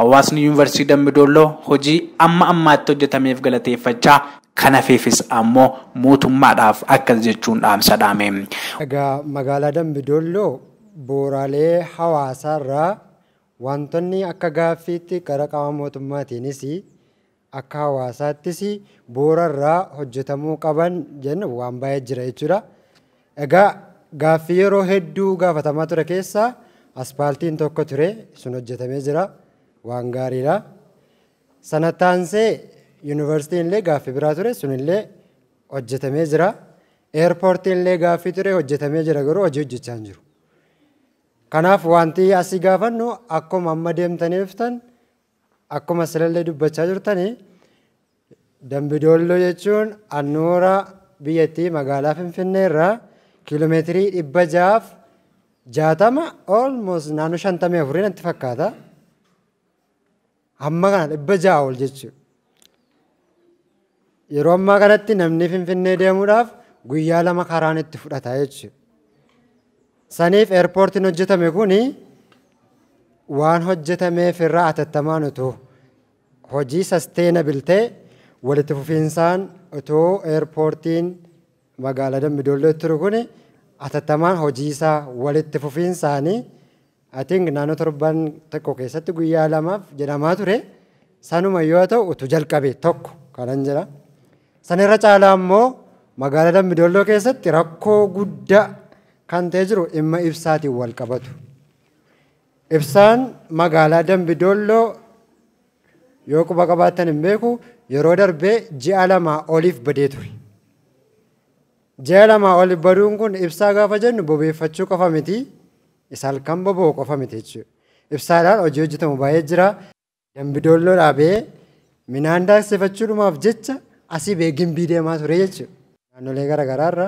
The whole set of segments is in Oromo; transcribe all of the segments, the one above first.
hawaasni yuunivarsiitii Dambidolloo hojii amma ammaatti hojjetameef galateeffachaa kanaafis ammoo mootummaadhaaf akkas jechuun dhaamsa dhaame. Egaa magaalaa Dambidolloo bu'uuraalee hawaasaarraa wantoonni akka gaaffiitti gara qaama mootummaatiinis akka hawaasaattis bu'uurarraa hojjetamuu qaban jennu waan baay'ee jira jechuudha. Egaa gaaffii yeroo hedduu gaafatamaa ture keessaa aspaaltiin tokko ture sun hojjetamee jira waan gaariidha. Sana taansee yuunivarsiitiin illee gaaffii biraa ture sunillee hojjetamee jira. Eerpoortiin illee gaaffii ture hojjetamee jira garuu hojii hojjechaa hin jiru. Kanaaf wanti asii gaafannu akkuma amma deemtaniiftan akkuma silallee dubbachaa jirtanii Dambidolloo jechuun handhuura biyyattii magaalaa Finfinnee irraa kiiloomeetirii 660 almost naannoo 54 natti fakkaata. Amma kana 600 ol jechuudha. Yeroo ammaa kanatti namni Finfinnee deemuudhaaf guyyaa 2 karaan itti fudhata jechuudha. Saniif eerpoortiin hojjetame kuni waan hojjetameef irraa atattamaan utuu hojii sustainable ta'e walitti fufiinsaan utuu eerpoortiin magaalaa Dambidolloo ture kuni atattamaan hojii isaa walitti fufiinsaanii I think naannoo torban tokko keessatti guyyaa 2 jedhamaa ture. Sanuma yoo ta'u utuu jalqabe tokko kanan jira. San irra caalaa immoo magaalaa Dambidolloo keessatti rakkoo guddaa kan ta'e jiru dhimma ibsaatiin wal qabatu. Ibsaan magaalaa Dambidolloo yoo quba qabaattan hin beeku yeroo darbee ji'a 2 oliif badee ture. Ji'a 2 oliif baduun kun ibsaa gaafa jennu bobeeffachuu qofa miti. Isa halkan boba'u qofa miti jechuudha. Ibsaadhaan hojii hojjetamu baay'ee jira. Dambidolloo dhaabee midhaan daaksifachuudhumaaf jecha asii beegimbii deemaa ture jechuudha. Naannolee garaagaraarra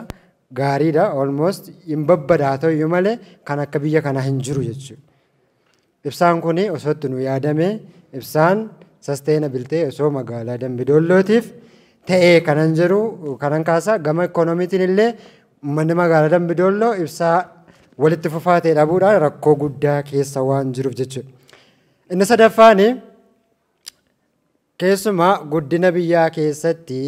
gaariidha. Almost hin babbadaa ta'uyyuu malee kan akka biyya kanaa hin jiru jechuudha. Ibsaan kun osoo itti nu yaadame ibsaan sustainable ta'e osoo magaalaa Dambidollootiif ta'ee kanan jiru kanan kaasaa gama ikoonomiitiin illee uummanni magaalaa Dambidolloo ibsaa walitti fufaa ta'e dhabuudhaan rakkoo guddaa keessa waan jiruuf jechuudha. Inni sadaffaan keessumaa guddina biyyaa keessatti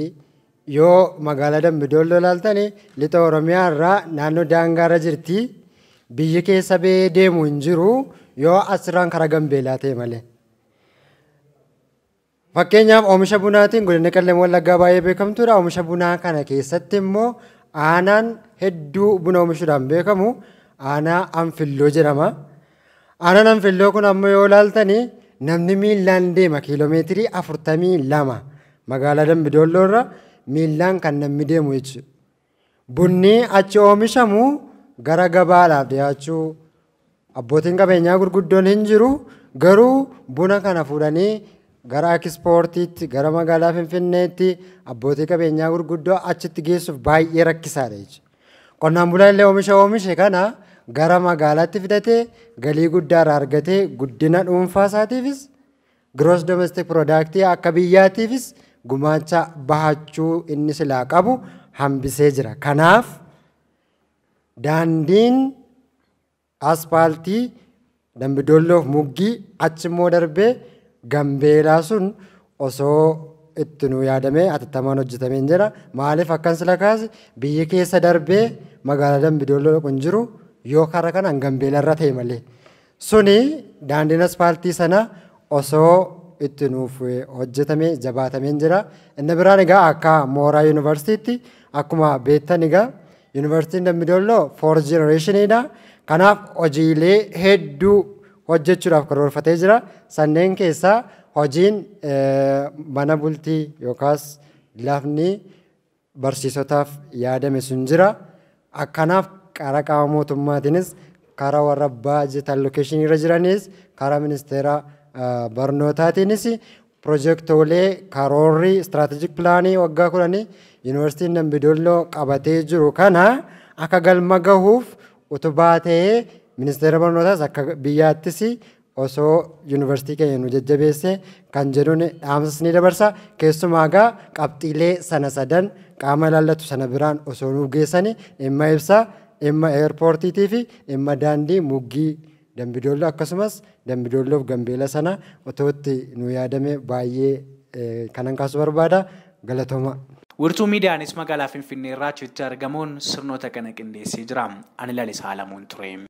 yoo magaalaa Dambidolloo ilaaltanii lixa Oromiyaa irraa naannoo daangaarra jirti biyyi keessa ba'ee deemu hin jiru yoo asirraan karaa Gambeelaa ta'e malee. Fakkeenyaaf oomisha bunaatiin godina Qellem Wallaggaa baay'ee beekamtuudha. Oomisha bunaa kana keessatti immoo aanaan hedduu buna oomishuudhaan beekamu aanaa Anfilloo jedhama. Aanaan Anfilloo kun ammoo yoo ilaaltanii namni miillaan deema kiiloomeetirii 42 magaalaa Dambidolloo irra miillaan kan namni deemu jechuudha. Bunni achi oomishamu gara gabaadhaaf dhiyaachuu abbootiin qabeenyaa gurguddoon hin jiru garuu buna kana fuudhanii gara ekspoortiitti gara magaalaa Finfinneetti abbootii qabeenyaa gurguddoo achitti geessuuf baay'ee rakkisaadha jechuudha. Qonnaan bulaan illee oomishe kana gara magaalaatti fidatee galii guddaa argatee guddina dhuunfaa isaatiifis gross domestic product akka biyyaatiifis gumaacha bahachuu inni silaa qabu hambisee jira. Kanaaf daandiin aspaaltii Dambidolloof muggii achi immoo darbee Gambeelaa sun osoo itti nu yaadamee atattamaan hojjetamee jira. Maaliif akkan sila kaase biyyi keessa darbee magaalaa Dambidolloo kun jiru yoo karaa kanaan Gambeelaa irra ta'e malee. Suni daandiin aspaaltii sana osoo itti nuuf hojjetamee jabaatamee jira. Inni biraan egaa akka mooraa yuunivarsiitiitti akkuma beektan egaa yuunivarsiitiin Dambidolloo 4th generationidha. Kanaaf hojiilee hedduu hojjechuudhaaf karoorfatee jira. Sanneen keessaa hojiin mana bultii yookaas lafni barsiisotaaf yaadame sun jira. Akkanaaf karaa qaama mootummaatiinis karaa warra baajeta allokeeshinii irra jiranis karaa ministeera barnootaatiinis piroojektoolee karoorri istiraatejik pilaanii waggaa 10 yuunivarsiitiin Dambidolloo qabatee jiru kana akka galma gahuuf utubaa ta'ee ministeera barnootaas akka biyyaattis osoo yuunivarsiitii keenya nu jajjabeesse kan jedhuun dhaamsas ni dabarsa. Keessumaa egaa qabxiilee sana sadan qaama ilaallatu sana biraan osoo nuuf geessani dhimma ibsaa dhimma eerpoortiitii fi dhimma daandii muggii Dambidolloo akkasumas Dambidolloof Gambeela sana otootti nu yaadame baay'ee kanan kaasuu barbaada. Galatooma. Wirtuu miidiyaanis magaalaa Finfinnee irraa achitti argamuun sirnoota kana qindeessee jira. Ani Lalisaa Alamuun ture.